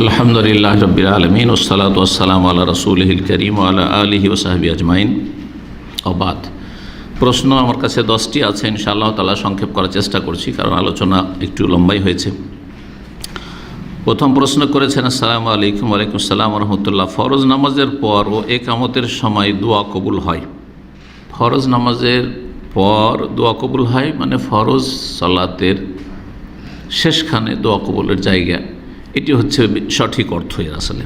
আলহামদুলিল্লাহ রাব্বিল আলামিন ওয়াসসালাতু ওয়াসসালামু আলা রাসূলিহিল কারীম ওয়া আলা আলিহি ওয়া সাহবিহি আজমাইন। অবাদ প্রশ্ন আমার কাছে 10টি আছে, ইনশাআল্লাহ তাআলা সংক্ষেপ করার চেষ্টা করছি, কারণ আলোচনা একটু লম্বাই হয়েছে। প্রথম প্রশ্ন করেছেন, আসসালামু আলাইকুম। ওয়ালাইকুম আসসালাম ওয়া রাহমাতুল্লাহ। ফরজ নামাজের পর ও একামতের সময় দোয়া কবুল হয়? ফরজ নামাজের পর দোয়া কবুল হয় মানে ফরজ সালাতের শেষখানে দোয়া কবুলের জায়গা, এটি হচ্ছে সঠিক অর্থ এর আসলে।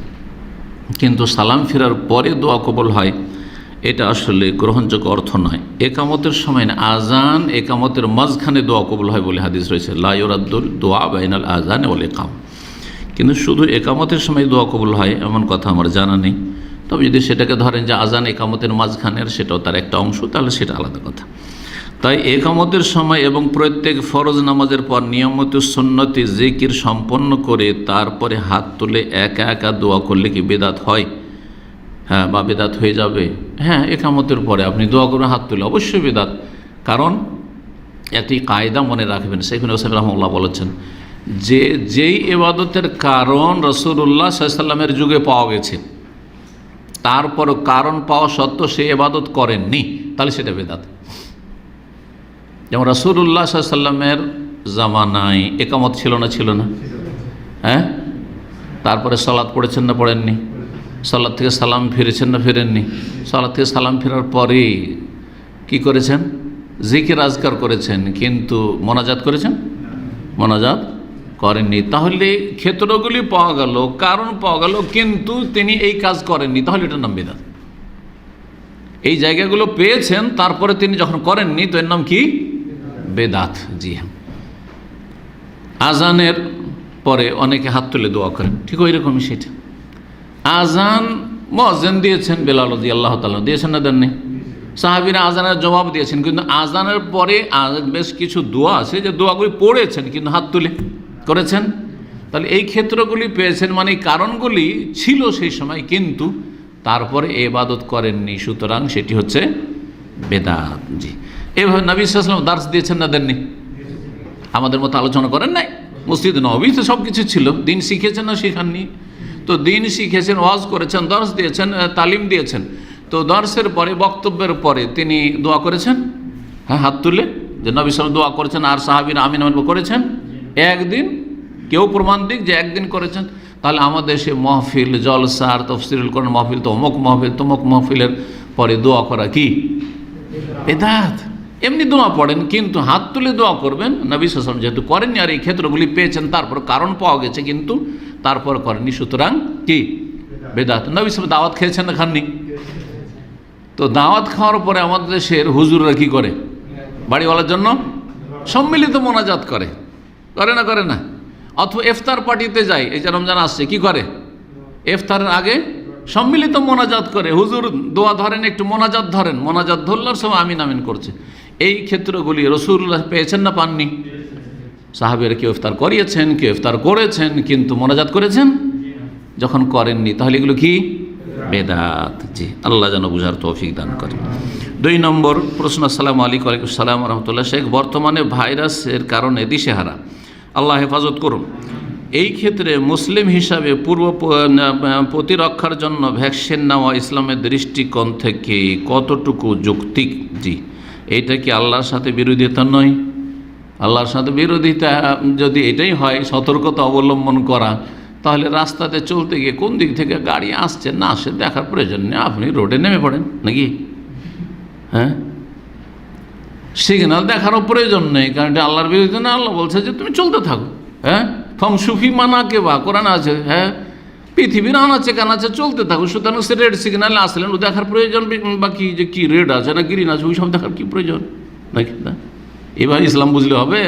কিন্তু সালাম ফেরার পরে দোয়া কবুল হয় এটা আসলে গ্রহণযোগ্য অর্থ নয়। একামতের সময় না, আজান একামতের মাঝখানে দোয়া কবুল হয় বলে হাদিস রয়েছে, লা ইউরাদ্দুল দোয়া বাইনাল আজান ওয়াল ইকাম। কিন্তু শুধু একামতের সময় দোয়া কবুল হয় এমন কথা আমার জানা নেই। তবে যদি সেটাকে ধরেন যে আজান একামতের মাঝখানের, সেটাও তার একটা অংশ, তাহলে সেটা আলাদা কথা। তাই একামতের সময় এবং প্রত্যেক ফরজ নামাজের পর নিয়মিত সুন্নতি জিকির সম্পন্ন করে তারপরে হাত তুলে একা একা দোয়া করলে কি বেদাত হয়? হ্যাঁ, বা বেদাত হয়ে যাবে? হ্যাঁ, একামতের পরে আপনি দোয়া করবেন হাত তুলে, অবশ্যই বেদাত। কারণ একটি কায়দা মনে রাখবেন, শেখ হোসেন রহমাল্লাহ বলেছেন যে যেই ইবাদতের কারণ রাসূলুল্লাহ সাল্লাল্লাহু আলাইহি ওয়াসাল্লামের যুগে পাওয়া গেছে, তারপরও কারণ পাওয়া সত্ত্বেও সে ইবাদত করেননি, তাহলে সেটা বেদাত। যেমন রাসূলুল্লাহ সাল্লাল্লাহু আলাইহি ওয়াসাল্লামের জামানায় একামত ছিল না? ছিল না? হ্যাঁ, তারপরে সালাত পড়েছেন না পড়েননি? সালাত থেকে সালাম ফিরেছেন না ফিরেননি? সালাত থেকে সালাম ফেরার পরে কি করেছেন? জিকির আজকার করেছেন, কিন্তু মোনাজাত করেছেন? মোনাজাত করেননি। তাহলে ক্ষেত্রগুলি পাওয়া গেল, কারণ পাওয়া গেল, কিন্তু তিনি এই কাজ করেননি, তাহলে এটার নাম বেদাত। এই জায়গাগুলো পেয়েছেন, তারপরে তিনি যখন করেননি, তো এর নাম কি? বেদাত। জি হ্যাঁ। আজানের পরে অনেকে হাত তুলে দোয়া করেন, ঠিক ওই রকমই সেটা। আজান মুয়াজ্জিন দিয়েছেন, বেলাল রাদিয়াল্লাহু তাআলা দিয়েছেন না দেননি? সাহাবীরা আজানের জবাব দিয়েছেন, কিন্তু আজানের পরে বেশ কিছু দোয়া আছে যে দোয়াগুলি পড়েছেন কিন্তু হাত তুলে করেছেন। তাহলে এই ক্ষেত্রগুলি পেয়েছেন, মানে এই কারণগুলি ছিল সেই সময়, কিন্তু তারপরে ইবাদত করেননি, সুতরাং সেটি হচ্ছে বেদাত। জি, এইভাবে নবী সাল্লাল্লাহু আলাইহি ওয়াসাল্লাম দার্স দিয়েছেন না দেননি? আমাদের মতো আলোচনা করেন নাই? মসজিদ নববীতে সব কিছু ছিল, দিন শিখেছেন না শিখাননি? তো দিন শিখেছেন, ওয়াজ করেছেন, দর্শ দিয়েছেন, তালিম দিয়েছেন। তো দর্শের পরে, বক্তব্যের পরে তিনি দোয়া করেছেন, হ্যাঁ, হাত তুলে, যে নবী সাল্লাল্লাহু দোয়া করেছেন আর সাহাবীরা আমিন আমিন করেছেন। একদিন কেউ প্রমাণ দিক যে একদিন করেছেন। তাহলে আমাদের সে মাহফিল, জলসার, তাফসীরুল কোরআন মাহফিল, তো অমুক মাহফিল তমুক মাহফিলের পরে দোয়া করা কি বেদাত? এমনি দোয়া পড়েন, কিন্তু হাত তুলে দোয়া করবেন নবী সাল্লাল্লাহু আলাইহি ওয়াসাল্লাম যেহেতু করেননি, আর এই ক্ষেত্রগুলি পেয়েছেন, তারপর কারণ পাওয়া গেছে কিন্তু তারপর করেননি, সুতরাং কি বেদাত। নবী সাল্লাল্লাহু আলাইহি ওয়াসাল্লাম দাওয়াত খেয়েছেন না খাননি? তো দাওয়াত খাওয়ার পরে আমাদের দেশের হুজুররা কি করে? বাড়িওয়ালার জন্য সম্মিলিত মোনাজাত করে, করে না? করে না? অথবা ইফতার পার্টিতে যায়, এই যে রমজান আসছে, কি করে? ইফতারের আগে সম্মিলিত মোনাজাত করে। হুজুর দোয়া ধরেন, একটু মোনাজাত ধরেন, মোনাজাত ধরলার সময় আমিন আমিন করছে। এই ক্ষেত্রগুলি রাসূলুল্লাহ পেয়েছেন না পাননি? সাহাবীরা কেউ ইফতার করিয়েছেন, কেউ ইফতার করেছেন, কিন্তু মোনাজাত করেছেন যখন করেননি, তাহলে এগুলো কি বেদাত। জি, আল্লাহ যেন বুঝার তৌফিক দান করেন। 2 নম্বর প্রশ্ন, আসসালামু আলাইকুম। ওয়ালাইকুম আসসালাম ওয়া রাহমাতুল্লাহ। শেখ, বর্তমানে ভাইরাসের কারণে দিশেহারা, আল্লাহ হেফাজত করুন। এই ক্ষেত্রে মুসলিম হিসাবে পূর্ব প্রতিরক্ষার জন্য ভ্যাকসিন নেওয়া ইসলামের দৃষ্টিকোণ থেকে কতটুকু যৌক্তিক? জি, এইটা কি আল্লাহর সাথে বিরোধিতা নয়? আল্লাহর সাথে বিরোধিতা যদি এটাই হয়, সতর্কতা অবলম্বন করা, তাহলে রাস্তাতে চলতে গিয়ে কোন দিক থেকে গাড়ি আসছে না আসে দেখার প্রয়োজন নেই, আপনি রোডে নেমে পড়েন নাকি? হ্যাঁ, সিগন্যাল দেখারও প্রয়োজন নেই, কারণ এটা আল্লাহর বিরোধী না। আল্লাহ বলছে যে তুমি চলতে থাকো। হ্যাঁ, ফমসুফি মানাকে বা কোরআন আছে, হ্যাঁ, পৃথিবীর আনাচে কানাচে চলতে থাকো। সুতরাং সে রেড সিগন্যালে আসলেন, ও দেখার প্রয়োজন বাকি যে কি রেড আছে না গ্রিন আছে, ওই সব দেখার কি প্রয়োজন নাকি? না, এবার ইসলাম বুঝলে হবে?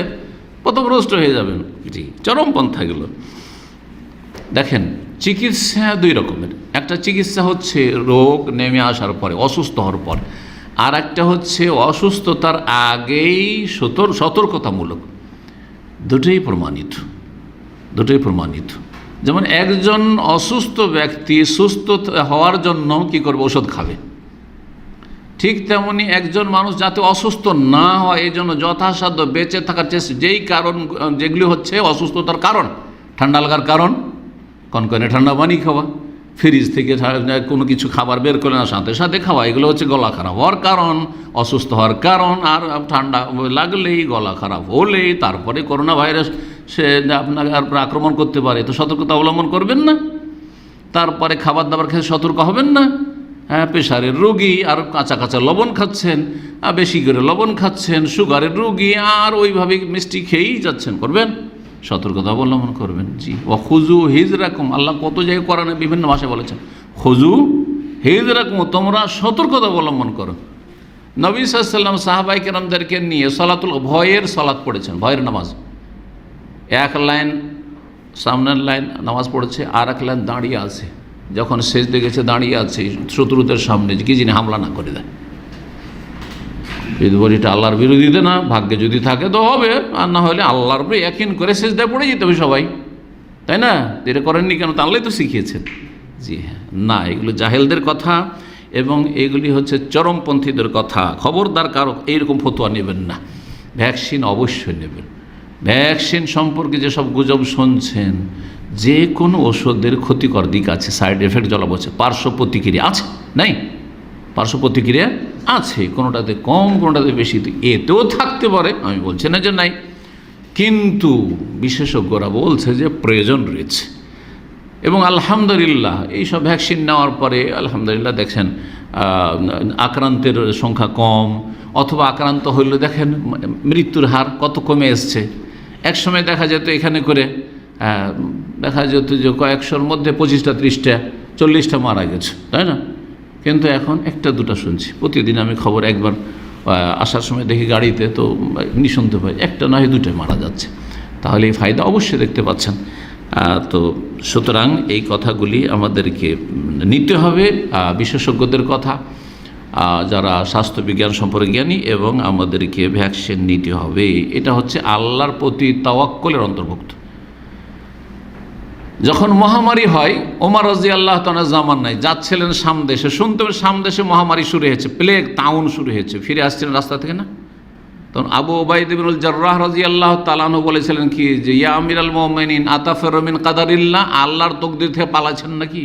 পথভ্রষ্ট হয়ে যাবেন। জি, চরমপন্থা গেল। দেখেন, চিকিৎসা 2 রকমের। একটা চিকিৎসা হচ্ছে রোগ নেমে আসার পরে, অসুস্থ হওয়ার পর, আর একটা হচ্ছে অসুস্থতার আগেই সতর্কতামূলক। দুটোই প্রমাণিত, দুটোই প্রমাণিত। যেমন একজন অসুস্থ ব্যক্তি সুস্থ হওয়ার জন্য কি করবে? ওষুধ খাবে। ঠিক তেমনি একজন মানুষ যাতে অসুস্থ না হয় এই জন্য যথাসাধ্য বেঁচে থাকার চেষ্টা, যেই কারণ যেগুলি হচ্ছে অসুস্থতার কারণ, ঠান্ডা লাগার কারণ, কনকনে ঠান্ডা পানি খাওয়া, ফ্রিজ থেকে কোনো কিছু খাবার বের করে না সাথে সাথে খাওয়া, এগুলো হচ্ছে গলা খারাপ হওয়ার কারণ, অসুস্থ হওয়ার কারণ। আর ঠান্ডা লাগলেই, গলা খারাপ হলেই, তারপরে করোনা ভাইরাস সে আপনাকে আর আক্রমণ করতে পারে, তো সতর্কতা অবলম্বন করবেন না। তারপরে খাবার দাবার খেয়ে সতর্ক হবেন না। হ্যাঁ, প্রেশারের রোগী আর কাঁচা কাঁচা লবণ খাচ্ছেন, বেশি করে লবণ খাচ্ছেন, সুগারের রোগী আর ওইভাবে মিষ্টি খেয়েই যাচ্ছেন, করবেন, সতর্কতা অবলম্বন করবেন। জি, ও খুজু হিজরাকুম, আল্লাহ কত জায়গায় কোরআনে বিভিন্ন ভাষায় বলেছেন, খুজু হিজরাকুম, তোমরা সতর্কতা অবলম্বন করো। নবী সাল্লাল্লাহু আলাইহি ওয়াসাল্লাম সাহাবায়ে কেরামদেরকে নিয়ে সলাতুল ভয়ের সলাত পড়েছেন, ভয়ের নামাজ। এক লাইন সামনের লাইন নামাজ পড়েছে, আর এক লাইন দাঁড়িয়ে আছে, যখন সেজদে গেছে দাঁড়িয়ে আছে শত্রুদের সামনে, কি যিনি হামলা না করে দেয়। বলিটা আল্লাহর বিরোধীতে না, ভাগ্যে যদি থাকে তো হবে, আর না হলে আল্লাহর উপরে ইয়াকিন করে সেজদায় পড়ে যেতে হবে সবাই, তাই না? এটা করেননি কেন? তা আল্লাহই তো শিখিয়েছেন। জি হ্যাঁ, না, এগুলো জাহেলদের কথা এবং এগুলি হচ্ছে চরমপন্থীদের কথা। খবরদার কারো এইরকম ফতোয়া নেবেন না। ভ্যাকসিন অবশ্যই নেবেন। ভ্যাকসিন সম্পর্কে যেসব গুজব শুনছেন, যে কোনো ওষুধের ক্ষতিকর দিক আছে, সাইড এফেক্ট জ্বলা বলছে, পার্শ্ব প্রতিক্রিয়া আছে, নাই? পার্শ্ব প্রতিক্রিয়া আছে, কোনোটাতে কম, কোনোটাতে বেশি, এতেও থাকতে পারে, আমি বলছি না যে নাই, কিন্তু বিশেষজ্ঞরা বলছে যে প্রয়োজন রয়েছে। এবং আলহামদুলিল্লাহ এইসব ভ্যাকসিন নেওয়ার পরে আলহামদুলিল্লাহ দেখছেন আক্রান্তের সংখ্যা কম, অথবা আক্রান্ত হইলে দেখেন মৃত্যুর হার কত কমে এসছে। একসময় দেখা যেত এখানে করে দেখা যেত যে কয়েকশোর মধ্যে 25টা 30টা 40টা মারা গেছে, তাই না? কিন্তু এখন একটা দুটা শুনছি। প্রতিদিন আমি খবর একবার আসার সময় দেখি গাড়িতে, তো নিঃসন্দেহ পাই একটা নয় দুটো মারা যাচ্ছে। তাহলে এই ফায়দা অবশ্যই দেখতে পাচ্ছেন। তো সুতরাং এই কথাগুলি আমাদেরকে নিতে হবে, বিশেষজ্ঞদের কথা, যারা স্বাস্থ্যবিজ্ঞান সম্পর্কে জ্ঞানী, এবং আমাদেরকে ভ্যাকসিন নিতে হবে। এটা হচ্ছে আল্লাহর প্রতি তাওয়াক্কুলের অন্তর্ভুক্ত। যখন মহামারী হয়, ওমর রাদিয়াল্লাহু তাআলা জামান নাই, যাচ্ছিলেন সামদেশে, শুনতে সামদেশে মহামারী শুরু হয়েছে, প্লেগ তাউন শুরু হয়েছে, ফিরে আসছিলেন রাস্তা থেকে না, তখন আবু উবাইদা ইবনুল জাররাহ রাদিয়াল্লাহু তাআলা আনহু বলেছিলেন কি, যে ইয়া আমিরাল মুমিনিন আতাফিরু মিন কাদারিল্লাহ, আল্লাহর তকদির থেকে পালাচ্ছেন নাকি?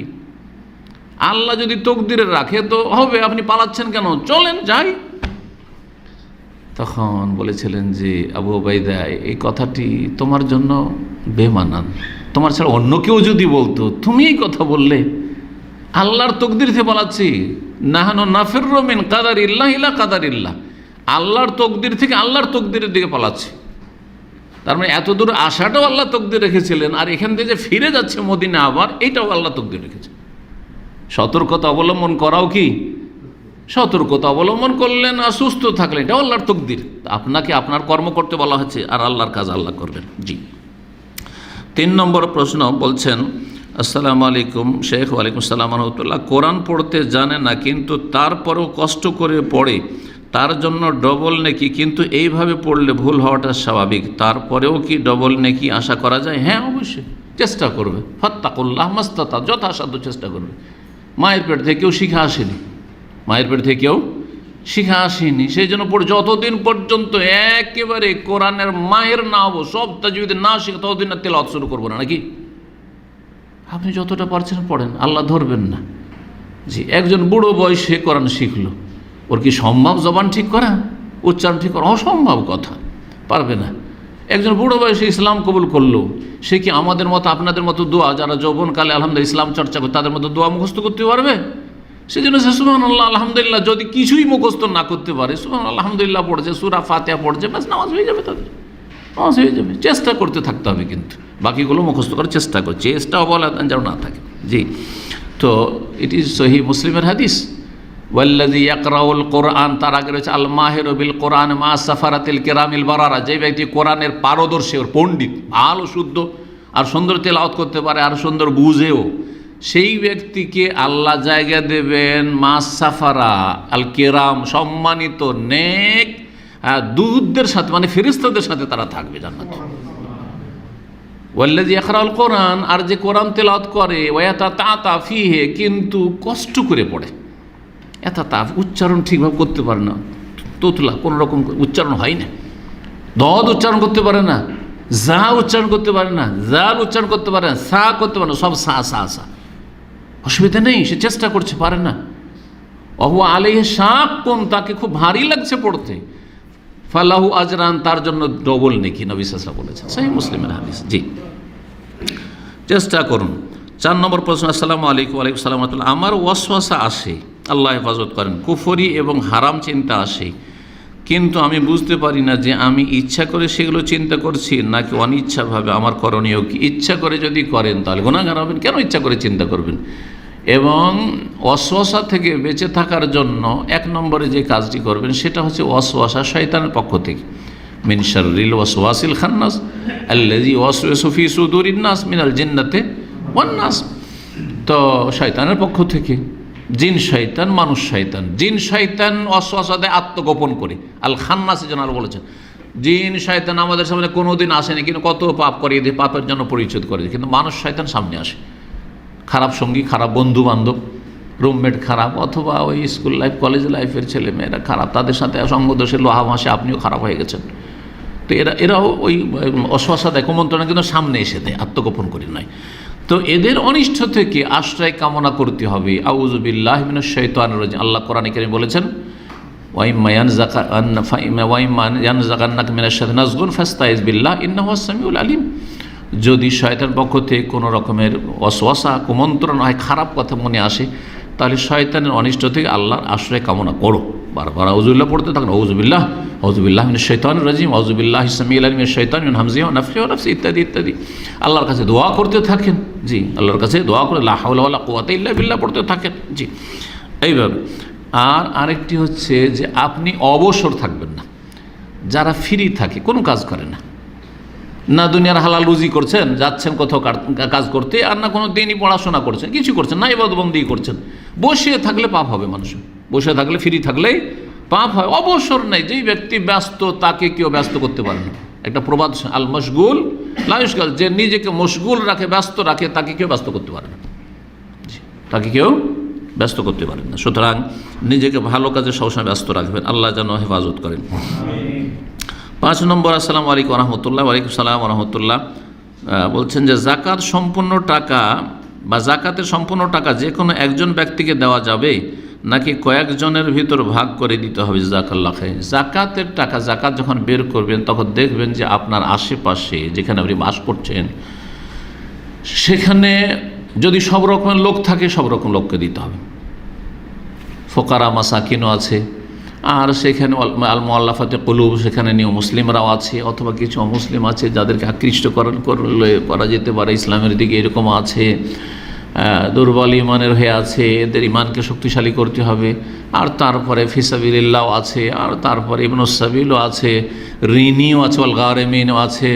আল্লাহ যদি তকদিরে রাখে তো হবে, আপনি পালাচ্ছেন কেন? চলেন যাই। তখন বলেছিলেন যে আবু উবাইদা, এই কথাটি তোমার জন্য বেমানান, তোমার ছাড়া অন্য কেউ যদি বলতো, তুমি এই কথা বললে? আল্লাহর তকদির থেকে পালাচ্ছি, নাহানু নাফিরু মিন কাদারিল্লাহ ইলা কাদারিল্লাহ, আল্লাহর তকদির থেকে আল্লাহর তকদিরের দিকে পালাচ্ছি। তার মানে এত দূর আসাটাও আল্লাহ তকদির রেখেছিলেন, আর এখান থেকে যে ফিরে যাচ্ছে মদিনা আবার, এটাও আল্লাহ তকদির রেখেছে। সতর্কতা অবলম্বন করাও কি? সতর্কতা অবলম্বন করলেন আর সুস্থ থাকলেন, এটাও আল্লাহর তকদির। আপনাকে আপনার কর্ম করতে বলা হচ্ছে, আর আল্লাহর কাজ আল্লাহ করবেন। জি, 3 নম্বর প্রশ্ন বলছেন, আসসালামু আলাইকুম শেখ। ওয়ালাইকুম আসসালাম রহমতুল্লাহ। কোরআন পড়তে জানে না, কিন্তু তারপরেও কষ্ট করে পড়ে, তার জন্য ডবল নেকি, কিন্তু এইভাবে পড়লে ভুল হওয়াটা স্বাভাবিক, তারপরেও কি ডবল নেকি আশা করা যায়? হ্যাঁ, অবশ্যই চেষ্টা করবে। ফাত্তাকুল্লাহ মাস্তাতা, যথাসাধ্য চেষ্টা করবে। মায়ের পেট থেকেও শিখা আসেনি, মায়ের পেট থেকেও শিখা আসেনি, সেই জন্য পড়ে যতদিন পর্যন্ত একেবারে কোরআনের মায়ের না হবো, সব তাজবিদ না শিখে, ততদিন না তেলাওয়াত শুরু করবো না, নাকি? আপনি যতটা পারছেন পড়েন, আল্লাহ ধরবেন না। জি, একজন বুড়ো বয়সে কোরআন শিখলো, ওর কি সম্ভব জবান ঠিক করা, উচ্চারণ ঠিক করা? অসম্ভব কথা, পারবে না। একজন বুড়ো বয়সে ইসলাম কবুল করলো, সে কি আমাদের মতো আপনাদের মতো দোয়া, যারা যৌবনকালে আলহামদুলিল্লাহ ইসলাম চর্চা করে, তাদের মতো দোয়া মুখস্থ করতে পারবে? সেজন্য সে সুবহানাল্লাহ আলহামদুলিল্লাহ, যদি কিছুই মুখস্থ না করতে পারে, সুবহানাল্লাহ আলহামদুলিল্লাহ পড়ছে, সূরা ফাতিহা পড়ছে, ব্যাস নামাজ হয়ে যাবে, তাদের নামাজ হয়ে যাবে। চেষ্টা করতে থাকতে হবে, কিন্তু বাকিগুলো মুখস্থ করার চেষ্টা করে, চেষ্টা বলা যেন না থাকে। জি, তো এটি সহিহ মুসলিমের হাদিস, ওয়াল্লাযী ইয়াকরাউল কোরআন, তার আগে রয়েছে আল মাহিরু বিল কোরআন মা সাফারাতিল কিরামিল বারারা, যে ব্যক্তি কোরআনের পারদর্শী, ওর পণ্ডিত, ভালো শুদ্ধ আর সুন্দর তেলাওয়াত করতে পারে, আর সুন্দর বুঝেও, সেই ব্যক্তিকে আল্লাহ জায়গা দেবেন মা সাফারা আল কিরাম, সম্মানিত নেক দূতদের সাথে, মানে ফেরেশতাদের সাথে তারা থাকবে জান্নাতে। ওয়াল্লাযী ইয়াকরাউল কোরআন, আর যে কোরআন তেলাওয়াত করে, ওয়ায়াতাতা ফিহি, কিন্তু কষ্ট করে পড়ে, উচ্চারণ ঠিকভাবে করতে পারে না, তোতলা কোনো রকম উচ্চারণ হয় না, দদ উচ্চারণ করতে পারে না, যা উচ্চারণ করতে পারে না, জাল উচ্চারণ করতে পারে না, সা করতে পারে না, সব সা সা সা। অসুবিধা নেই, সে চেষ্টা করছে, পারে না। অহু আলাইহি শাক্কুন, তাকে খুব ভারী লাগছে পড়তে। ফালাহু আজরান, তার জন্য ডবল নেকি, নবী সাল্লাল্লাহু আলাইহি ওয়াসাল্লাম বলেছেন, সহিহ মুসলিমের হাদিস। জি, চেষ্টা করুন। 4 নম্বর প্রশ্ন। আসসালামু আলাইকুম। ওয়ালাইকুম সালাম। আমার ওয়াসওয়াসা আসে, আল্লাহ হেফাজত করেন, কুফরি এবং হারাম চিন্তা আসে, কিন্তু আমি বুঝতে পারি না যে আমি ইচ্ছা করে সেগুলো চিন্তা করছি নাকি অনিচ্ছাভাবে। আমার করণীয় কি? ইচ্ছা করে যদি করেন তাহলে গুনাহগার হবেন, কেন ইচ্ছা করে চিন্তা করবেন? এবং ওয়াসওয়াসা থেকে বেঁচে থাকার জন্য 1 নম্বরে যে কাজটি করবেন সেটা হচ্ছে ওয়াসওয়াসা শয়তানের পক্ষ থেকে। মিন শাররিল ওয়াসওয়াসিল খান্নাস আল্লাযী ওয়াসওয়াসু ফী সুদুরিন নাস মিনাল জিন্নাতি ওয়ান নাস। তো শয়তানের পক্ষ থেকে, জিন শয়তান, মানুষ শয়তান। জিন শয়তান ওয়াসওয়াসা দেয় আত্মগোপন করে, আল খান্নাস যেন আল্লাহ বলেছেন। জিন শয়তান আমাদের সামনে কোনোদিন আসেনি, কিন্তু কত পাপ করিয়ে দিয়ে পাপের জন্য পরিচয় করে দেয়। কিন্তু মানুষ শয়তান সামনে আসে, খারাপ সঙ্গী, খারাপ বন্ধু বান্ধব, রুমমেট খারাপ, অথবা ওই স্কুল লাইফ কলেজ লাইফের ছেলে মেয়েরা খারাপ, তাদের সাথে সঙ্গ দোষে লোহা মাসে আপনিও খারাপ হয়ে গেছেন। তো এরাও ওই অশ্বাসা দেয়, কুমন্ত্রণা কিন্তু সামনে এসে দেয়, আত্মগোপন করে নয়। তো এদের অনিষ্ট থেকে আশ্রয় কামনা করতে হবে। আউযু বিল্লাহি মিনাশ শাইতানির রাজিম। আল্লাহ কোরআনে কারীমে বলেছেন, ওয়াইম্মা ইয়ানজাগান্নাকা মিনাশ শাইতানি নাজগুন ফাস্তাইজ বিল্লাহ ইন্নাহু আস-সামিউল আলিম। যদি শয়তানের পক্ষ থেকে কোনো রকমের ওয়াসওয়াসা, কুমন্ত্রণ হয়, খারাপ কথা মনে আসে, তাহলে শয়তানের অনিষ্ট থেকে আল্লাহর আশ্রয় কামনা করো। বারবার আউযুবিল্লাহ পড়তে থাকুন, আউযুবিল্লাহ মিনাশ শাইতানির রাজিম, আউযুবিল্লাহি সামিউল আলিম মিনাশ শাইতানি মিন হামজিহি ওয়া নাফখিহি ওয়া নাফসিহি ইত্যাদি ইত্যাদি। আল্লাহর কাছে দোয়া করতে থাকেন। জি, আল্লাহর কাছে দোয়া করে লা হাওলা ওয়ালা কুওয়াতা ইল্লা বিল্লাহ পড়তে থাকেন। জি, এইভাবে। আর আরেকটি হচ্ছে যে আপনি অবসর থাকবেন না। যারা ফ্রি থাকে, কোনো কাজ করে না, না দুনিয়ার হালাল রুজি করছেন, যাচ্ছেন কোথাও কাজ করতে, আর না কোনো দিনই পড়াশোনা করছেন, কিছু করছেন না, ইবাদতবন্দি করছেন। বসে থাকলে পাপ হবে। মানুষ বসে থাকলে, ফ্রি থাকলেই পাপ হয়। অবসর নেই। যেই ব্যক্তি ব্যস্ত তাকে কেউ ব্যস্ত করতে পারে না। একটা প্রবাদ, আল মশগুল লা ইউশগাল, যে নিজেকে মশগুল রাখে, ব্যস্ত রাখে, তাকে কেউ ব্যস্ত করতে পারে না। তাকে কেউ ব্যস্ত করতে পারেন না। সুতরাং নিজেকে ভালো কাজে সবসময় ব্যস্ত রাখবেন। আল্লাহ যেন হেফাজত করেন। 5 নম্বর। আসসালামু আলাইকুম রহমতুল্লাহ। ওয়ালাইকুম সালাম রহমতুল্লাহ। বলছেন যে জাকাত সম্পূর্ণ টাকা বা জাকাতের সম্পূর্ণ টাকা যে কোনো একজন ব্যক্তিকে দেওয়া যাবে নাকি কয়েকজনের ভিতর ভাগ করে দিতে হবে? জাকাল্লাহ খাই। জাকাতের টাকা, জাকাত যখন বের করবেন তখন দেখবেন যে আপনার আশেপাশে যেখানে আপনি বাস করছেন সেখানে যদি সব রকমের লোক থাকে, সব রকম লোককে দিতে হবে। ফোকারা মাসাকিনও আছে, আর সেখানে আল মুআল্লাফাতে কুলুব, সেখানে নিউ মুসলিমরাও আছে, অথবা কিছু অমুসলিম আছে যাদেরকে আকৃষ্ট করা যেতে পারে ইসলামের দিকে, এরকম আছে। দুর্বল ইমানের হয়ে আছে, এদের ইমানকে শক্তিশালী করতে হবে। আর তারপরে ফিসাবিলিল্লাহ আছে, আর তারপরে ইবনুস সাবিলও আছে, ঋণীও আছে, ওয়াল গারিমিনও আছে,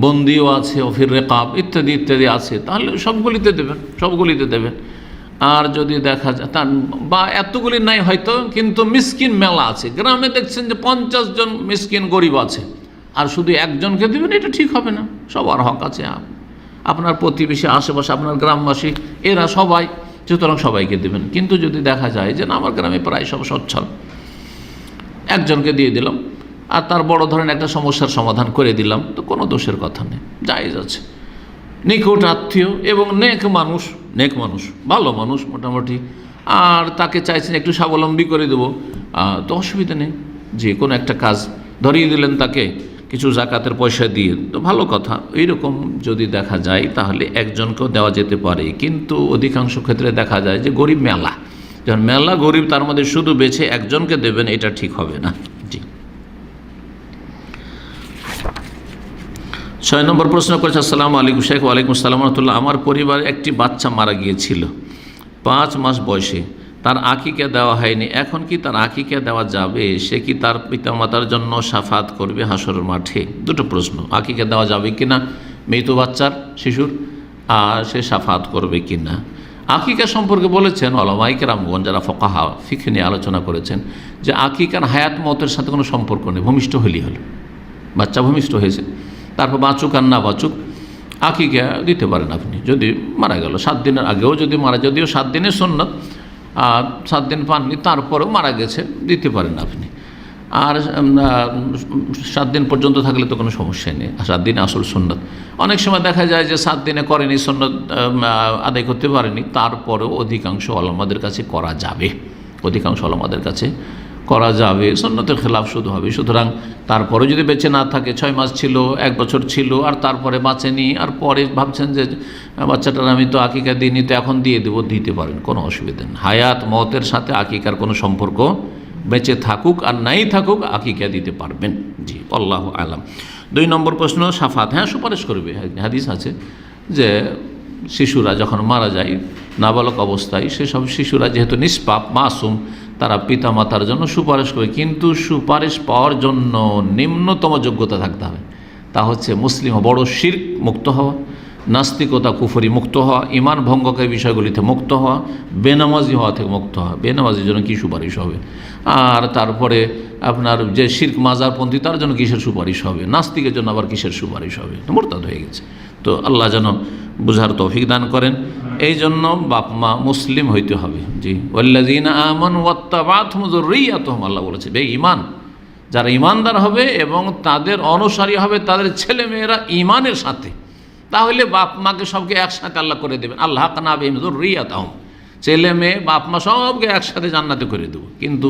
বন্দিও আছে, অফির রেকাব ইত্যাদি ইত্যাদি আছে। তাহলে সবগুলিতে দেবেন, সবগুলিতে দেবেন। আর যদি দেখা যায় তার বা এতগুলি নাই হয়তো, কিন্তু মিসকিন মেলা আছে, গ্রামে দেখছেন যে 50 জন মিসকিন গরিব আছে, আর শুধু একজনকে দেবেন, এটা ঠিক হবে না। সবার হক আছে, আপনার প্রতিবেশী, আশেপাশে আপনার গ্রামবাসী, এরা সবাই, সুতরাং সবাইকে দেবেন। কিন্তু যদি দেখা যায় যে না, আমার গ্রামে প্রায় সব সচ্ছল, একজনকে দিয়ে দিলাম আর তার বড় ধরনের একটা সমস্যার সমাধান করে দিলাম, তো কোনো দোষের কথা নেই, জায়েজ আছে। নিকট আত্মীয় এবং নেক মানুষ, ভালো মানুষ মোটামুটি, আর তাকে চাইছেন একটু স্বাবলম্বী করে দেবো, তো অসুবিধা নেই। যে কোনো একটা কাজ ধরিয়ে দিলেন তাকে কিছু জাকাতের পয়সা দিয়ে, তো ভালো কথা। এইরকম যদি দেখা যায় তাহলে একজনকেও দেওয়া যেতে পারে। কিন্তু অধিকাংশ ক্ষেত্রে দেখা যায় যে গরিব মেলা, যখন মেলা গরিব, তার মধ্যে শুধু বেছে একজনকে দেবেন, এটা ঠিক হবে না। জি। 6 নম্বর প্রশ্ন করেছে। আসসালামু আলাইকুম শেখ। ওয়ালাইকুম আসসালাম রহমতুল্লাহ। আমার পরিবারে একটি বাচ্চা মারা গিয়েছিল 5 মাস বয়সে, তার আকিকা দেওয়া হয়নি, এখন কি তার আকিকা দেওয়া যাবে? সে কি তার পিতামাতার জন্য শাফাত করবে হাসরের মাঠে? দুটো প্রশ্ন। আকিকা দেওয়া যাবে কিনা মৃত বাচ্চার, শিশুর, আর সে শাফাত করবে কিনা। আকিকা সম্পর্কে বলেছেন উলামায়ে কেরামগণ, যারা ফুকাহা ফিকহ নিয়ে আলোচনা করেছেন, যে আকিকার হায়াত মতের সাথে কোনো সম্পর্ক নেই। ভূমিষ্ঠ হলেই হলো, বাচ্চা ভূমিষ্ঠ হয়েছে, তারপর বাঁচুক আর না বাঁচুক, আকিকা দিতে পারেন আপনি। যদি মারা গেল 7 দিনের আগেও যদি মারা, যদিও 7 দিনের সুন্নাত, 7 দিন পাননি, তারপরেও মারা গেছে, দিতে পারেন আপনি। আর 7 দিন পর্যন্ত থাকলে তো কোনো সমস্যাই নেই, 7 দিন আসল সুন্নত। অনেক সময় দেখা যায় যে 7 দিনে করেনি, সুন্নত আদায় করতে পারেনি, তারপরেও অধিকাংশ ওলামাদের কাছে করা যাবে, অধিকাংশ ওলামাদের কাছে করা যাবে, সুন্নতের খেলাফ শুধু হবে। সুতরাং তারপরে যদি বেঁচে না থাকে, 6 মাস ছিল, 1 বছর ছিল, আর তারপরে বাঁচেনি, আর পরে ভাবছেন যে বাচ্চাটার আমি তো আকিকা দিইনি, তো এখন দিয়ে দেবো, দিতে পারেন, কোনো অসুবিধা নেই। হায়াত মতের সাথে আকিকার কোনো সম্পর্ক, বেঁচে থাকুক আর নাই থাকুক আকিকা দিতে পারবেন। জি, আল্লাহু আলাম। 2 নম্বর প্রশ্ন, শাফাত। হ্যাঁ, সুপারিশ করবে। হাদিস আছে যে শিশুরা যখন মারা যায় নাবালক অবস্থায়, সেসব শিশুরা যেহেতু নিষ্পাপ, মাসুম, তারা পিতা মাতার জন্য সুপারিশ করে, কিন্তু সুপারিশ পাওয়ার জন্য নিম্নতম যোগ্যতা থাকতে হবে। তা হচ্ছে মুসলিম, বড় শিরক মুক্ত হওয়া, নাস্তিকতা কুফরি মুক্ত হওয়া, ইমান ভঙ্গকারী বিষয়গুলিতে মুক্ত হওয়া, বেনামাজি হওয়া থেকে মুক্ত হওয়া। বেনামাজির জন্য কী সুপারিশ হবে? আর তারপরে আপনার যে শিরক মাজারপন্থী, তার জন্য কিসের সুপারিশ হবে? নাস্তিকের জন্য আবার কিসের সুপারিশ হবে? মুরতাদ হয়ে গেছে। তো আল্লাহ যেন বুঝার তৌফিক দান করেন। এই জন্য বাপ মা মুসলিম হইতে হবে। জি, ওয়াল্লাযীনা আমানু ওয়াত্তাবা'তুহুম যুররিয়্যাতুহুম, আল্লাহ বলেছে বেঈমান যারা ঈমানদার হবে এবং তাদের অনুসারী হবে তাদের ছেলে মেয়েরা ঈমানের সাথে, তাহলে বাপ মাকে সবকে একসাথে আল্লাহ করে দেবেন। আল্লাহ কানা বিহিম যুররিয়্যাতুহুম, ছেলে মেয়ে বাপ মা সবকে একসাথে জান্নাতে করে দেবো। কিন্তু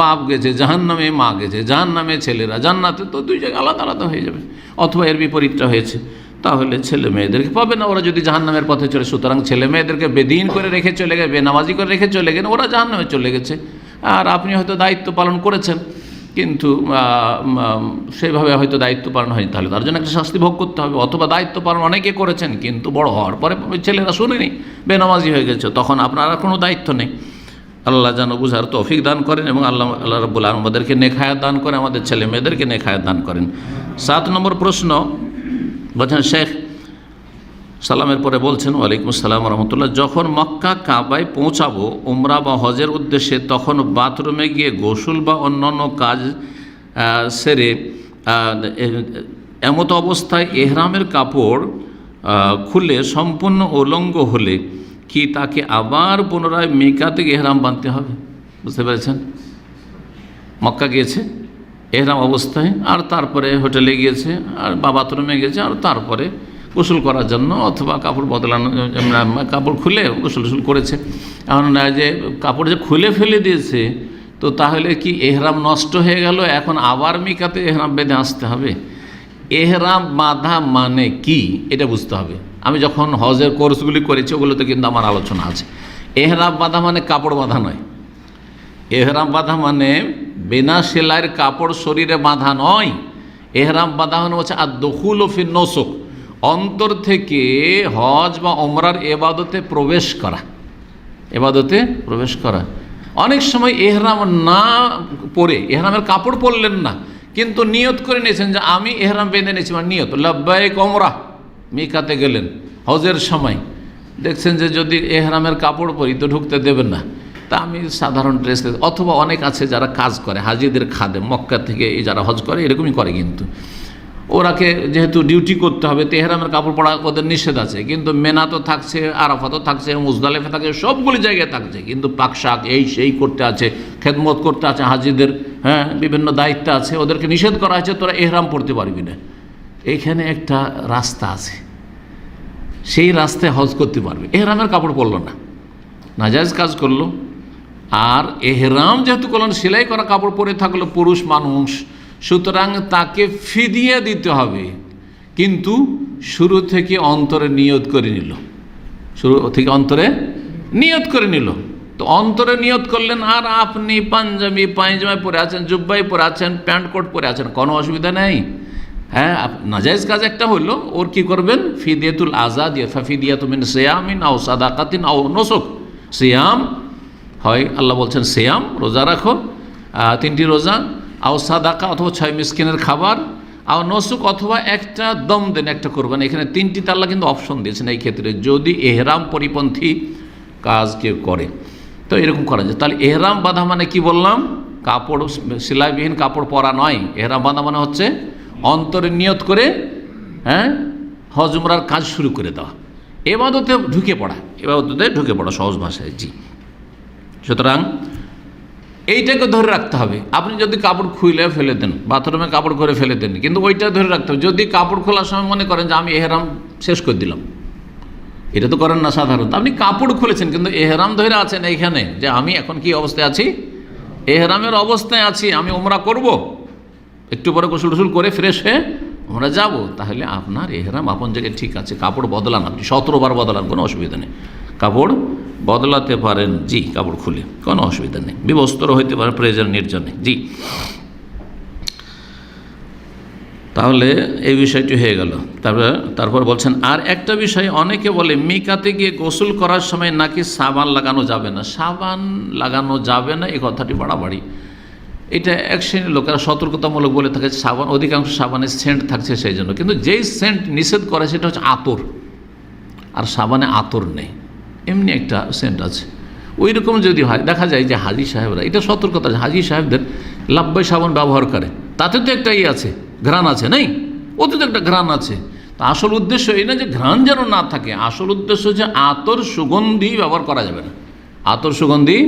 বাপ গেছে জাহান্নামে, মা গেছে জাহান্নামে, ছেলেরা জান্নাতে, তো 2 জায়গায় আলাদা আলাদা হয়ে যাবে। অথবা এর বিপরীতটা হয়েছে, তাহলে ছেলে মেয়েদেরকে পাবে না ওরা যদি জাহান্নামের পথে চলে। সুতরাং ছেলে মেয়েদেরকে বেদিন করে রেখে চলে গেছে, বেনামাজি করে রেখে চলে গেলেন, ওরা জাহান্নামে চলে গেছে। আর আপনি হয়তো দায়িত্ব পালন করেছেন, কিন্তু সেভাবে হয়তো দায়িত্ব পালন হয়নি, তাহলে তার জন্য একটা শাস্তি ভোগ করতে হবে। অথবা দায়িত্ব পালন অনেকে করেছেন, কিন্তু বড় হওয়ার পরে ছেলেরা শুনেনি, বেনামাজি হয়ে গেছে, তখন আপনার আর কোনো দায়িত্ব নেই। আল্লাহ যেন বুঝার তৌফিক দান করেন এবং আল্লাহ রাব্বুল আলামিন আমাদেরকে নেক হায়াত দান করেন, আমাদের ছেলে মেয়েদেরকে নেক হায়াত দান করেন। 7 নম্বর প্রশ্ন বলছেন শেখ সালামের পরে বলছেন, ওয়ালাইকুম আসসালাম রহমতুল্লাহ, যখন মক্কা কাবায় পৌঁছাবো উমরা বা হজের উদ্দেশ্যে, তখন বাথরুমে গিয়ে গোসল বা অন্যান্য কাজ সেরে এমত অবস্থায় এহরামের কাপড় খুলে সম্পূর্ণ উলঙ্গ হলে কি তাকে আবার পুনরায় মিকাত থেকে এহরাম বাঁধতে হবে? বুঝতে পেরেছেন? মক্কা গিয়েছে এহরাম অবস্থায়, আর তারপরে হোটেলে গিয়েছে, আর বা বাথরুমে গেছে, আর তারপরে গোসল করার জন্য অথবা কাপড় বদলানো, কাপড় খুলে গোসল করেছে। এখন যে কাপড় যে খুলে ফেলে দিয়েছে, তো তাহলে কি এহরাম নষ্ট হয়ে গেল? এখন আবার মিকাতে এহরাম বেঁধে আসতে হবে? এহরাম বাঁধা মানে কি এটা বুঝতে হবে। আমি যখন হজের কোর্সগুলি করেছি ওগুলোতে কিন্তু আমার আলোচনা আছে। এহরাম বাঁধা মানে কাপড় বাঁধা নয়। এহরাম বাঁধা মানে বিনা সেলাইয়ের কাপড় শরীরে বাঁধা নয়। এহরাম বাঁধা মানে হচ্ছে আদ-দুখুলু ফিন নুসুক, অন্তর থেকে হজ বা ওমরার এবাদতে প্রবেশ করা, এবাদতে প্রবেশ করা। অনেক সময় এহরাম না পরে, এহরামের কাপড় পরলেন না, কিন্তু নিয়ত করে নিয়েছেন যে আমি এহরাম বেঁধে নিয়েছি, মানে নিয়ত লাব্বাইক ওমরা, মিকাতে গেলেন হজের সময়, দেখছেন যে যদি এহরামের কাপড় পরি তো ঢুকতে দেবেন না, তা আমি সাধারণ ড্রেস, অথবা অনেক আছে যারা কাজ করে হাজিদের খাদে, মক্কা থেকে যারা হজ করে এরকমই করে, কিন্তু ওরাকে যেহেতু ডিউটি করতে হবে তো এহরামের কাপড় পরা ওদের নিষেধ আছে, কিন্তু মেনা তো থাকছে, আরাফাতও থাকছে, মুজদালিফা থাকছে, সবগুলি জায়গায় থাকছে, কিন্তু পাকশাক এই সেই করতে আছে, খেদমত করতে আছে হাজিদের, হ্যাঁ বিভিন্ন দায়িত্ব আছে, ওদেরকে নিষেধ করা হয়েছে তোরা এহরাম পড়তে পারবি না। এইখানে একটা রাস্তা আছে, সেই রাস্তায় হজ করতে পারবে, এহরামের কাপড় পরলো না, নাজায়েজ কাজ করলো। আর এহরাম যেহেতু করলেন, সেলাই করা কাপড় পরে থাকলো পুরুষ মানুষ, সুতরাং তাকে ফিদিয়া দিতে হবে, কিন্তু শুরু থেকে অন্তরে নিয়ত করে নিল, শুরু থেকে অন্তরে নিয়ত করে নিল। তো অন্তরে নিয়ত করলেন, আর আপনি পাঞ্জাবি পায়জামা পরে আছেন, জুব্বাই পরে আছেন, প্যান্ট কোট পরে আছেন, কোনো অসুবিধা নেই। হ্যাঁ, নাজায়েজ কাজ একটা হলো, ওর কি করবেন? ফিদিয়াতুল আজাদ, ফাফিদিয়াতু মিন সিয়ামিন আও সাদাকাতিন আও নুসুক। সিয়াম হয়, আল্লাহ বলছেন সিয়াম, রোজা রাখো, 3টি রোজা, আও সাদাকা অথবা 6 মিসকিনের খাবার, আও নসুক অথবা একটা দম দেন, একটা করবেন। এখানে 3টিতে আল্লাহ কিন্তু অপশন দিয়েছেন এই ক্ষেত্রে, যদি এহরাম পরিপন্থী কাজ কেউ করে তো এরকম করা যায়। তাহলে এহরাম বাঁধা মানে কি বললাম? কাপড় সেলাইবিহীন কাপড় পরা নয়। এহরাম বাঁধা মানে হচ্ছে অন্তরে নিয়ত করে, হ্যাঁ, হজ উমরার কাজ শুরু করে দেওয়া, এবাদতে ঢুকে পড়া, এবাদতে ঢুকে পড়া সহজ ভাষায়। জি, সুতরাং এইটাকে ধরে রাখতে হবে। আপনি যদি কাপড় খুলে ফেলে দেন, বাথরুমে কাপড় করে ফেলে দেন, কিন্তু ওইটা ধরে রাখতে হবে। যদি কাপড় খোলার সময় মনে করেন যে আমি এহরাম শেষ করে দিলাম, এটা তো করেন না সাধারণত। আপনি কাপড় খুলেছেন কিন্তু এহরাম ধরে আছেন এইখানে, যে আমি এখন কি অবস্থায় আছি, এহরামের অবস্থায় আছি, আমি ওমরা করব, একটু পরে গোসল টোসল করে ফ্রেশ হয়ে আমরা যাব, তাহলে আপনার এহরাম আপন জায়গায় ঠিক আছে। কাপড় বদলান, আপনি 17 বার বদলান, কোনো অসুবিধা নেই। কাপড় বদলাতে পারেন, জি, কাপড় খুলে কোনো অসুবিধা নেই। বিবস্ত্র হইতে পারে প্রয়োজন নির্জনে, জি। তাহলে এই বিষয়টি হয়ে গেল। তারপর বলছেন আর একটা বিষয়, অনেকে বলে মিকাতে গিয়ে গোসল করার সময় নাকি সাবান লাগানো যাবে না। সাবান লাগানো যাবে না, এই কথাটি বাড়াবাড়ি। এটা এক শ্রেণীর লোকেরা সতর্কতামূলক বলে থাকে, সাবান, অধিকাংশ সাবানে সেন্ট থাকছে সেই জন্য। কিন্তু যেই সেন্ট নিষেধ করে সেটা হচ্ছে আতর, আর সাবানে আতর নেই, এমনি একটা সেন্ট আছে। ওই রকম যদি হয়, দেখা যায় যে হাজি সাহেবরা, এটা সতর্কতা, হাজি সাহেবদের লাব্বাই সাবান ব্যবহার করে, তাতে তো একটা আছে, ঘ্রাণ আছে, নেই, ওতে তো একটা ঘ্রাণ আছে। তা আসল উদ্দেশ্য এই না যে ঘ্রাণ যেন না থাকে, আসল উদ্দেশ্য যে আতর সুগন্ধি ব্যবহার করা যাবে না, আতর সুগন্ধি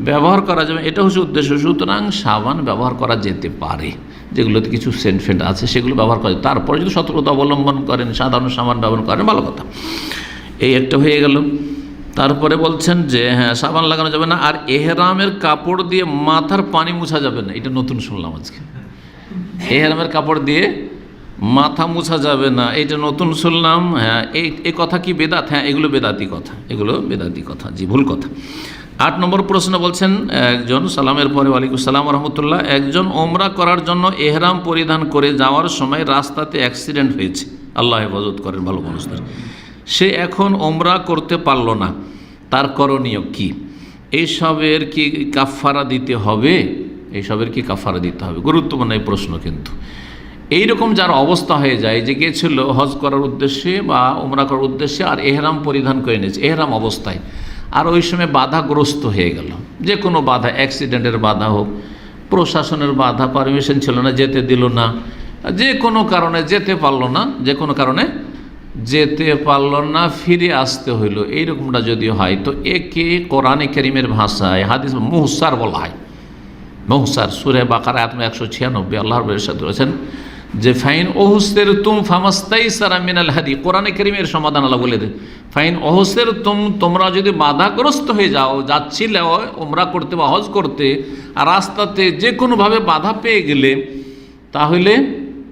ব্যবহার করা যাবে, এটা হচ্ছে উদ্দেশ্য। সুতরাং সাবান ব্যবহার করা যেতে পারে, যেগুলোতে কিছু সেন্ট ফেন্ট আছে সেগুলো ব্যবহার করা যায়। তারপরে যদি সতর্কতা অবলম্বন করেন, সাধারণ সাবান ব্যবহার করেন, ভালো কথা। এই একটা হয়ে গেল। তারপরে বলছেন যে হ্যাঁ, সাবান লাগানো যাবে না, আর এহরামের কাপড় দিয়ে মাথার পানি মুছা যাবে না। এটা নতুন শুনলাম আজকে, এহরামের কাপড় দিয়ে মাথা মুছা যাবে না, এইটা নতুন শুনলাম। হ্যাঁ, এই কথা কি বেদাত? হ্যাঁ, এগুলো বেদাতি কথা, এগুলো বেদাতি কথা, জি, ভুল কথা। 8 নম্বর প্রশ্ন বলছেন, একজন সালামের পরে ওয়ালাইকুম সালাম রহমতুল্লাহ, একজন ওমরা করার জন্য এহরাম পরিধান করে যাওয়ার সময় রাস্তাতে অ্যাক্সিডেন্ট হয়েছে, আল্লাহ হেফাজত করেন ভালো মানুষদের। সে এখন ওমরা করতে পারল না, তার করণীয় কি? এইসবের কি কাফারা দিতে হবে? এইসবের কি কাফারা দিতে হবে? গুরুত্বপূর্ণ এই প্রশ্ন। কিন্তু এইরকম যার অবস্থা হয়ে যায় যে গিয়েছিল হজ করার উদ্দেশ্যে বা ওমরা করার উদ্দেশ্যে, আর এহরাম পরিধান করে নিয়েছে এহরাম অবস্থায়, আর ওই সময় বাধাগ্রস্ত হয়ে গেল, যে কোনো বাধা, অ্যাক্সিডেন্টের বাধা হোক, প্রশাসনের বাধা, পারমিশন ছিল না, যেতে দিল না, যে কোনো কারণে যেতে পারলো না, যে কোনো কারণে যেতে পারল না, ফিরে আসতে হইল, এইরকমটা যদি হয় তো একে কোরআনে কারীমের ভাষায় হাদিস মুহসার বলা হয়। মুহসার সূরা বাকারা আয়াত 196 আল্লাহর ইরশাদ করেছেন যে ফাইন ওহুসের তুম ফামাস্তাইসারা মিনাল হাদি। কোরআনে কারীমের সমাধান আল্লাহ বলে দেন, ফাইন ওহুসের তুম, তোমরা যদি বাধাগ্রস্ত হয়ে যাও, যাচ্ছিলে ওমরা করতে বা হজ করতে, আর রাস্তাতে যে কোনোভাবে বাধা পেয়ে গেলে, তাহলে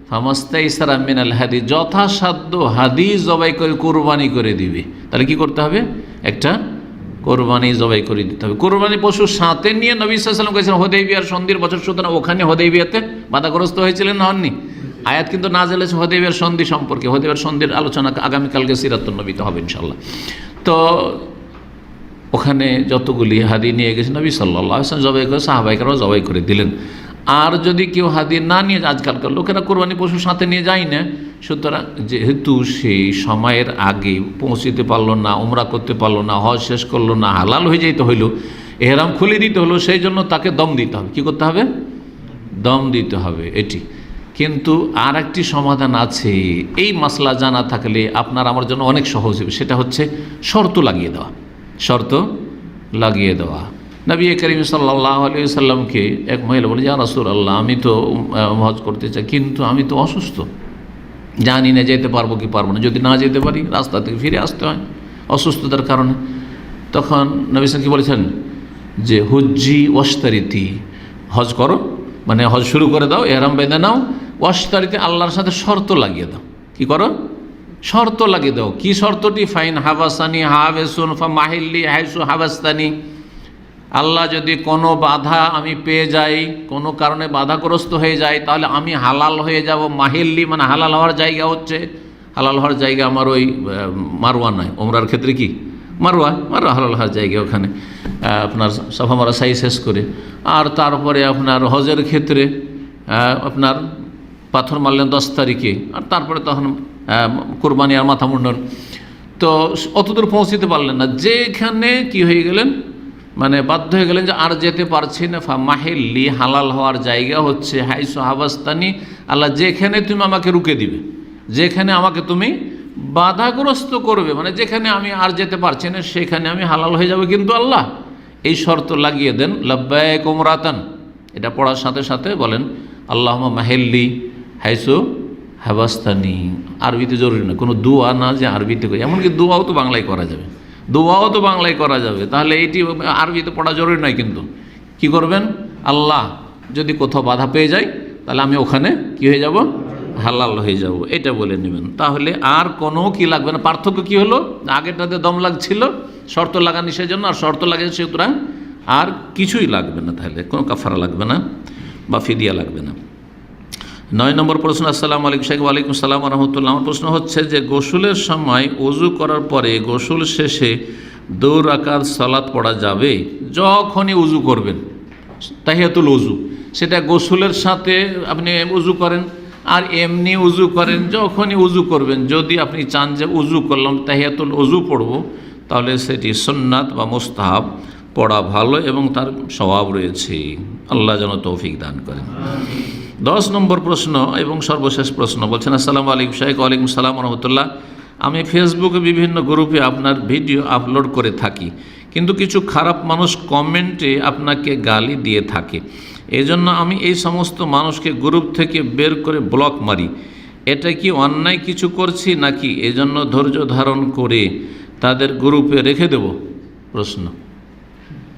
ফামাস্তাইসারা মিনাল হাদি, যথাসাধ্য হাদি জবাই করে কোরবানি করে দিবে। তাহলে কি করতে হবে? একটা কোরবানি জবাই করে দিতে হবে। কোরবানি পশু সাথে নিয়ে নবী সাল্লাল্লাহু আলাইহি ওয়াসাল্লাম গেছেন হুদাইবিয়ার সন্ধির বছর, সুতরাং ওখানে হুদাইবিয়াতে বাধাগ্রস্ত হয়েছিলেন না, হননি? আয়াত কিন্তু নাযিল হয়েছে হুদাইবিয়ার সন্ধি সম্পর্কে। হুদাইবিয়ার সন্ধির আলোচনা আগামীকালকে সিরাতুন নবীতে হবে ইনশাআল্লাহ। তো ওখানে যতগুলি হাদি নিয়ে গেছেন নবী সাল্লাল্লাহু আলাইহি ওয়াসাল্লাম জবাই করে, সাহাবায়ে জবাই করে দিলেন। আর যদি কেউ হাদি না নিয়ে, আজকালকার লোকেরা কোরবানি পশু সাথে নিয়ে যায় না, সুতরাং যেহেতু সেই সময়ের আগে পৌঁছতে পারলো না, উমরা করতে পারলো না, হজ শেষ করলো না, হালাল হয়ে যেতে হইলো, এহরাম খুলে দিতে হলো, সেই জন্য তাকে দম দিতে হবে। কী করতে হবে? দম দিতে হবে, এটি। কিন্তু আর একটি সমাধান আছে, এই মাসলা জানা থাকলে আপনার আমার জন্য অনেক সহজ হবে। সেটা হচ্ছে শর্ত লাগিয়ে দেওয়া, শর্ত লাগিয়ে দেওয়া। নবী করিম সাল্লাল্লাহু আলাইহি ওয়াসাল্লামকে এক মহিলা বলে, ইয়া রাসূলুল্লাহ, আমি তো হজ করতে চাই, কিন্তু আমি তো অসুস্থ, জানি না যেতে পারবো কি পারবো না, যদি না যেতে পারি রাস্তা থেকে ফিরে আসতে হয় অসুস্থতার কারণে। তখন নবী সাল্লাল্লাহু আলাইহি ওয়াসাল্লাম কি বলেছেন যে হুজ্জি ওয়াশতারিতি, হজ করো, মানে হজ শুরু করে দাও, এহরাম বেঁধে নাও, ওয়াশতারিতি, আল্লাহর সাথে শর্ত লাগিয়ে দাও। কি করো? শর্ত লাগিয়ে দাও। কি শর্তটি? ফাইন হাবাসানি হাবেসুন ফা মাহিল্লি হাইসু হাবাস্তানি, আল্লাহ যদি কোনো বাধা আমি পেয়ে যাই, কোনো কারণে বাধাগ্রস্ত হয়ে যাই, তাহলে আমি হালাল হয়ে যাব। মাহিল্লি মানে হালাল হওয়ার জায়গা হচ্ছে, হালাল হওয়ার জায়গা আমার ওই মারওয়া নয়, ওমরার ক্ষেত্রে কি মারওয়া, হালাল হওয়ার জায়গা ওখানে আপনার সাফা মারা সাই শেষ করে। আর তারপরে আপনার হজের ক্ষেত্রে আপনার পাথর মারলেন 10 তারিখে, আর তারপরে তখন কোরবানি আর মাথা মুন্ডন। তো অতদূর পৌঁছতে পারলেন না, যেখানে কি হয়ে গেলেন, মানে বাধ্য হয়ে গেলেন যে আর যেতে পারছি না। ফা মাহিল্লি, হালাল হওয়ার জায়গা হচ্ছে হাইসু হাবাস্তানি, আল্লাহ যেখানে তুমি আমাকে রুকে দিবে, যেখানে আমাকে তুমি বাধাগ্রস্ত করবে, মানে যেখানে আমি আর যেতে পারছি না সেখানে আমি হালাল হয়ে যাবে। কিন্তু আল্লাহ এই শর্ত লাগিয়ে দেন, লাব্বাইক উমরাতান, এটা পড়ার সাথে সাথে বলেন আল্লাহুম্মা মাহিল্লি হাইসু হাবাস্তানি। আরবিতে জরুরি না, কোনো দোয়া না যে আরবিতে করি, এমনকি দোয়াও তো বাংলায় করা যাবে, দোয়াও তো বাংলায় করা যাবে, তাহলে এইটি আরবিতে পড়া জরুরি নয়। কিন্তু কি করবেন, আল্লাহ যদি কোথাও বাধা পেয়ে যায় তাহলে আমি ওখানে কি হয়ে যাব, হালাল হয়ে যাব, এটা বলে নেবেন। তাহলে আর কোনো কি লাগবে না। পার্থক্য কি হলো, আগেরটাতে দম লাগছিল, শর্ত লাগানি সেজন্য, আর শর্ত লাগে সুতরাং আর কিছুই লাগবে না, তাহলে কোনো কাফারা লাগবে না বা ফিদিয়া লাগবে না। 9 নম্বর প্রশ্ন। আসসালামু আলাইকুম শাইখ। ওয়ালাইকুম সালাম রহমতুল্লাহ। আমার প্রশ্ন হচ্ছে যে গোসলের সময় ওযু করার পরে গোসল শেষে 2 রাকাত সালাত পড়া যাবে? যখনই ওযু করবেন, তাহিয়াতুল ওযু, সেটা গোসলের সাথে আপনি ওযু করেন আর এমনি ওযু করেন, যখনই ওযু করবেন, যদি আপনি চান যে ওযু করলাম তাহিয়াতুল ওযু পড়ব, তাহলে সেটি সুন্নাত বা মুস্তাহাব পড়া ভালো এবং তার সওয়াব রয়েছে। আল্লাহ যেন তৌফিক দান করেন। 10 নম্বর প্রশ্ন এবং সর্বশেষ প্রশ্ন, বলছেন আসসালামু আলাইকুম শাইখ। ওয়ালাইকুম সালাম রহমতুল্লাহ। আমি ফেসবুকে বিভিন্ন গ্রুপে আপনার ভিডিও আপলোড করে থাকি, কিন্তু কিছু খারাপ মানুষ কমেন্টে আপনাকে গালি দিয়ে থাকে, এজন্য আমি এই সমস্ত মানুষকে গ্রুপ থেকে বের করে ব্লক মারি। এটা কি অন্যায় কিছু করছি নাকি এজন্য ধৈর্য ধারণ করে তাদের গ্রুপে রেখে দেব? প্রশ্ন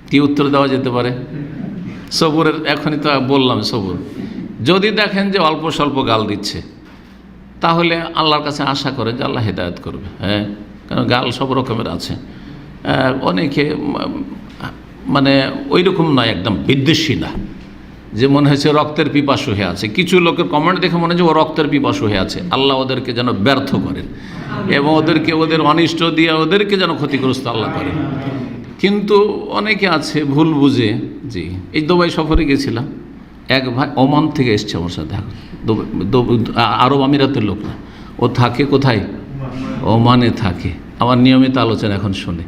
কি উত্তর দেওয়া যেতে পারে? সবুরের, এখনই তো বললাম সবুর। যদি দেখেন যে অল্প স্বল্প গাল দিচ্ছে, তাহলে আল্লাহর কাছে আশা করে যে আল্লাহ হেদায়েত করবে। হ্যাঁ, কারণ গাল সব রকমের আছে, অনেকে মানে ওই রকম নয়, একদম বিদ্বেষী না, যে মনে হচ্ছে রক্তের পিপাসু হয়ে আছে। কিছু লোকের কমেন্ট দেখে মনে হচ্ছে ও রক্তের পিপাসু হয়ে আছে। আল্লাহ ওদেরকে যেন ব্যর্থ করেন এবং ওদেরকে ওদের অনিষ্ট দিয়ে ওদেরকে যেন ক্ষতিগ্রস্ত আল্লাহ করেন। কিন্তু অনেকে আছে ভুল বুঝে। জি, এই দুবাই সফরে গেছিলাম, এক ভাই ওমান থেকে এসছে আমার সাথে, আরব আমিরাতের লোক না, ও থাকে কোথায়, ওমানে থাকে। আমার নিয়মিত আলোচনা এখন শুনে।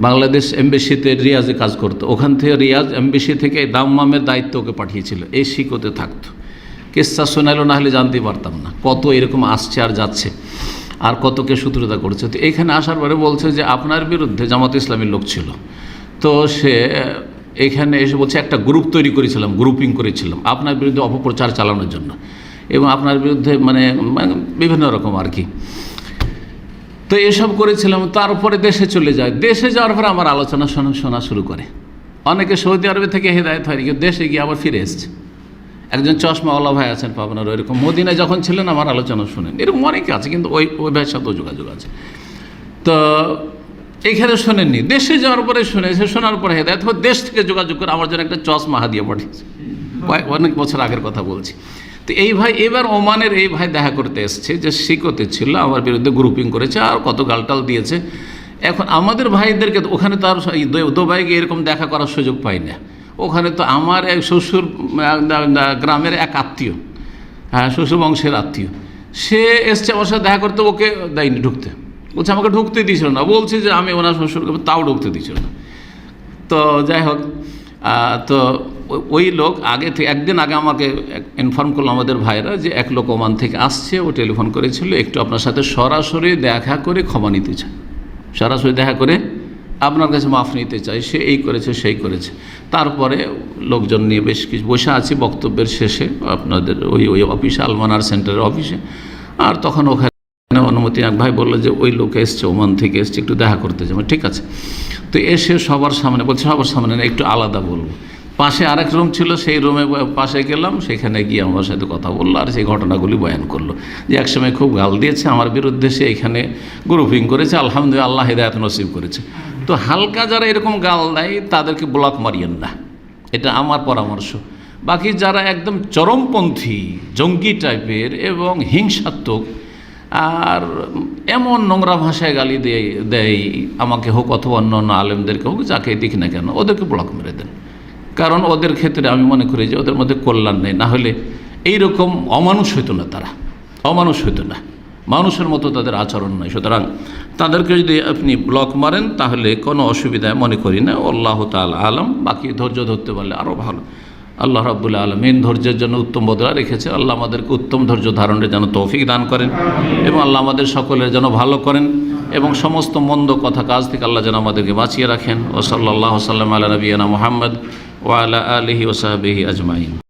বাংলাদেশ এমবেসিতে রিয়াজে কাজ করতো, ওখান থেকে রিয়াজ এমবেসি থেকে দাম্মামের দায়িত্ব ওকে পাঠিয়েছিল, এই শিকোতে থাকতো। কেসটা শোনাইলো, না হলে জানতেই পারতাম না কত এরকম আসছে আর যাচ্ছে, আর কতকে শত্রুতা করছে। তো এখানে আসার পরে বলছে যে আপনার বিরুদ্ধে জামাত ইসলামীর লোক ছিল, তো সে এখানে এসে বলছে একটা গ্রুপ তৈরি করেছিলাম, গ্রুপিং করেছিলাম আপনার বিরুদ্ধে অপপ্রচার চালানোর জন্য, এবং আপনার বিরুদ্ধে মানে বিভিন্ন রকম আর কি। তো এসব করেছিলাম। তারপরে দেশে চলে যায়, দেশে যাওয়ার পরে আমার আলোচনা শোনা শুরু করে। অনেকে সৌদি আরবে থেকে হেদায়েত হয়নি, কিন্তু দেশে গিয়ে আবার ফিরে এসছে। একজন চশমাওয়ালা ভাই আছেন পাবনার, ওইরকম মদিনায় যখন ছিলেন আমার আলোচনা শুনেন, এরকম অনেকে আছে, কিন্তু ওই ভাইয়ের সাথেও যোগাযোগ আছে। তো এইখানে শোনেননি, দেশে যাওয়ার পরে শুনেছে, শোনার পরে হেদায়েত হয়ে দেশ থেকে যোগাযোগ করে আমার জন্য একটা চশমা হাদিয়া পাঠিয়েছে, অনেক বছর আগের কথা বলছি। তো এই ভাই এবার ওমানের এই ভাই দেখা করতে এসছে, যে শিকোতে ছিল, আমার বিরুদ্ধে গ্রুপিং করেছে আর কত গালটাল দিয়েছে। এখন আমাদের ভাইদেরকে ওখানে তার দুবাই গিয়ে এরকম দেখা করার সুযোগ পাই না। ওখানে তো আমার এক শ্বশুর গ্রামের এক আত্মীয়, হ্যাঁ শ্বশুর বংশের আত্মীয়, সে এসছে আমার সাথে দেখা করতে, ওকে দেয়নি ঢুকতে, বলছে আমাকে ঢুকতে দিয়েছিল না, বলছে যে আমি ওনার শ্বশুর, তাও ঢুকতে দিয়েছিল না। তো যাই হোক, তো ওই লোক আগে থেকে একদিন আগে আমাকে ইনফর্ম করলো আমাদের ভাইরা যে এক লোক ওমান থেকে আসছে, ও টেলিফোন করেছিল, একটু আপনার সাথে সরাসরি দেখা করে ক্ষমা নিতে চায়, সরাসরি দেখা করে আপনার কাছে মাফ নিতে চাই, সে এই করেছে সেই করেছে। তারপরে লোকজন নিয়ে বেশ কিছু বসে আছি বক্তব্যের শেষে আপনাদের ওই অফিসে, আলমানার সেন্টারের অফিসে। আর তখন ওখানে অনুমতি এক ভাই বললো যে ওই লোক এসছে, ওমান থেকে এসছে, একটু দেখা করতে যাবো। ঠিক আছে। তো এসে সবার সামনে বলছে, সবার সামনে না, একটু আলাদা বলবো। পাশে আরেক রুম ছিল, সেই রুমে পাশে গেলাম, সেখানে গিয়ে আমার সাথে কথা বললো আর সেই ঘটনাগুলি বয়ান করলো, যে একসময় খুব গাল দিয়েছে আমার বিরুদ্ধে, সে এখানে গ্রুপিং করেছে, আলহামদুলিল্লাহ আল্লাহ হিদায়াত নসিব করেছে। তো হালকা যারা এরকম গাল দেয় তাদেরকে ব্লক মারিয়েন না, এটা আমার পরামর্শ। বাকি যারা একদম চরমপন্থী, জঙ্গি টাইপের এবং হিংসাত্মক আর এমন নোংরা ভাষায় গালি দেয় আমাকে হোক অথবা অন্য অন্য আলেমদেরকে হোক, যাকে দেখি না কেন, ওদেরকে ব্লক মেরে দেন। কারণ ওদের ক্ষেত্রে আমি মনে করি যে ওদের মধ্যে কল্যাণ নেই, না হলে এইরকম অমানুষ হইতো না, তারা অমানুষ হইতো না, মানুষের মতো তাদের আচরণ নয়। সুতরাং তাদেরকে যদি আপনি ব্লক মারেন তাহলে কোনো অসুবিধায় মনে করি না, আল্লাহ তাআলা আলাম। বাকি ধৈর্য ধরতে পারলে আরও ভালো। আল্লাহ রাব্বুল আলামিন ধৈর্যের জন্য উত্তম বদলা রেখেছে। আল্লাহ আমাদেরকে উত্তম ধৈর্য ধারণের যেন তৌফিক দান করেন এবং আল্লাহ আমাদের সকলের যেন ভালো করেন এবং সমস্ত মন্দ কথা কাজ থেকে আল্লাহ যেন আমাদেরকে বাঁচিয়ে রাখেন। ও সাল্লাল্লাহু সাল্লাম আলা নবিয়িনা মুহাম্মদ ওয়া আলা আলিহি ওয়া সাহবিহি আজমাইন।